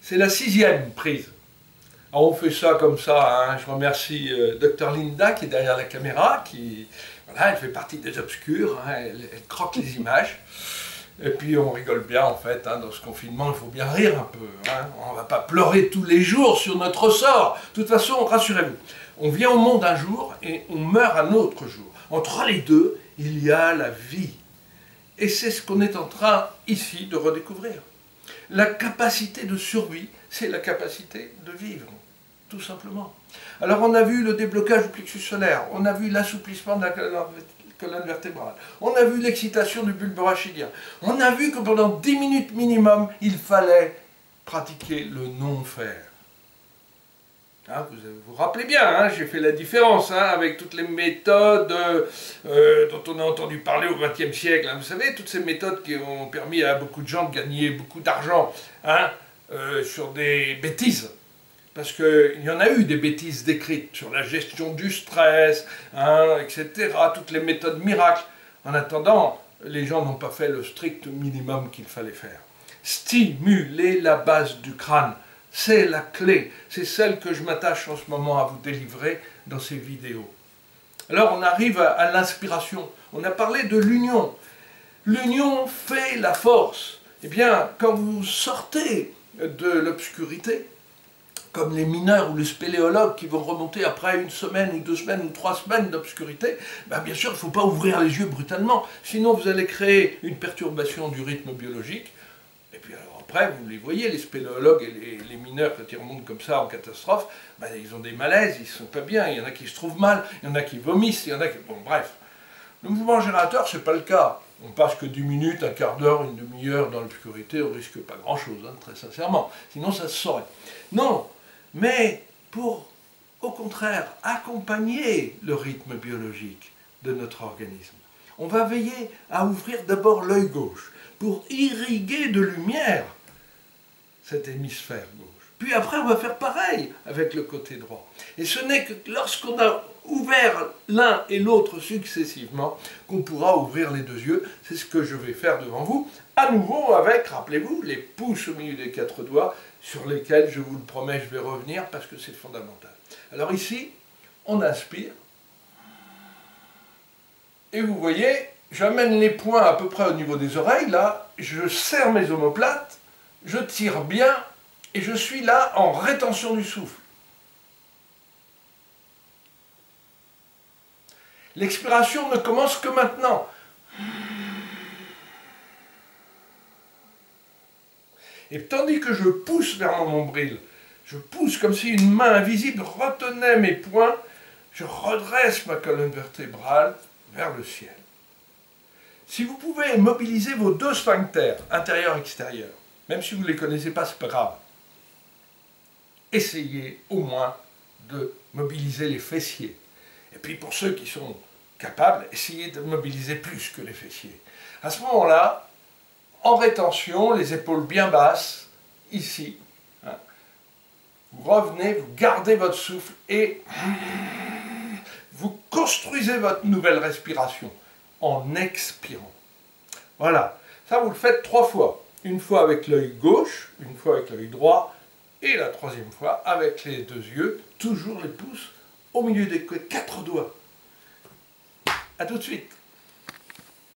C'est la 6e prise. Alors on fait ça comme ça, hein. Je remercie Dr Linda qui est derrière la caméra, qui, voilà, elle fait partie des obscurs, hein. Elle croque les images. Et puis on rigole bien en fait, hein. Dans ce confinement il faut bien rire un peu, hein. On ne va pas pleurer tous les jours sur notre sort. De toute façon, rassurez-vous, on vient au monde un jour et on meurt un autre jour. Entre les deux, il y a la vie. Et c'est ce qu'on est en train ici de redécouvrir. La capacité de survie, c'est la capacité de vivre, tout simplement. Alors on a vu le déblocage du plexus solaire, on a vu l'assouplissement de la colonne vertébrale, on a vu l'excitation du bulbe rachidien, on a vu que pendant 10 minutes minimum, il fallait pratiquer le non-faire. Hein, vous vous rappelez bien, hein, j'ai fait la différence, hein, avec toutes les méthodes dont on a entendu parler au XXe siècle. Hein, vous savez, toutes ces méthodes qui ont permis à beaucoup de gens de gagner beaucoup d'argent, hein, sur des bêtises. Parce qu'il y en a eu des bêtises décrites sur la gestion du stress, hein, etc. Toutes les méthodes miracles. En attendant, les gens n'ont pas fait le strict minimum qu'il fallait faire. Stimuler la base du crâne. C'est la clé, c'est celle que je m'attache en ce moment à vous délivrer dans ces vidéos. Alors on arrive à l'inspiration. On a parlé de l'union. L'union fait la force. Eh bien, quand vous sortez de l'obscurité, comme les mineurs ou les spéléologues qui vont remonter après 1 semaine ou 2 semaines ou 3 semaines d'obscurité, ben bien sûr, il ne faut pas ouvrir les yeux brutalement, sinon vous allez créer une perturbation du rythme biologique. Et puis alors après, vous les voyez, les spéléologues et les mineurs, quand ils remontent comme ça en catastrophe, ben, ils ont des malaises, ils ne sont pas bien, il y en a qui se trouvent mal, il y en a qui vomissent, il y en a qui... Bon, bref. Le mouvement générateur, ce n'est pas le cas. On passe que 10 minutes, un quart d'heure, une demi-heure dans l'obscurité, on risque pas grand-chose, hein, très sincèrement. Sinon, ça se saurait. Non, mais pour, au contraire, accompagner le rythme biologique de notre organisme, on va veiller à ouvrir d'abord l'œil gauche, pour irriguer de lumière cet hémisphère gauche. Puis après, on va faire pareil avec le côté droit. Et ce n'est que lorsqu'on a ouvert l'un et l'autre successivement qu'on pourra ouvrir les 2 yeux. C'est ce que je vais faire devant vous, à nouveau avec, rappelez-vous, les pouces au milieu des 4 doigts, sur lesquels, je vous le promets, je vais revenir parce que c'est fondamental. Alors ici, on inspire. Et vous voyez, j'amène les poings à peu près au niveau des oreilles, là, je serre mes omoplates, je tire bien, et je suis là en rétention du souffle. L'expiration ne commence que maintenant. Et tandis que je pousse vers mon nombril, je pousse comme si une main invisible retenait mes poings, je redresse ma colonne vertébrale vers le ciel. Si vous pouvez mobiliser vos 2 sphincters, intérieur et extérieur, même si vous ne les connaissez pas, c'est pas grave, essayez au moins de mobiliser les fessiers. Et puis pour ceux qui sont capables, essayez de mobiliser plus que les fessiers. À ce moment-là, en rétention, les épaules bien basses, ici, hein, vous revenez, vous gardez votre souffle et vous construisez votre nouvelle respiration en expirant. Voilà, ça vous le faites 3 fois. Une fois avec l'œil gauche, une fois avec l'œil droit, et la 3e fois avec les 2 yeux, toujours les pouces au milieu des 4 doigts. A tout de suite.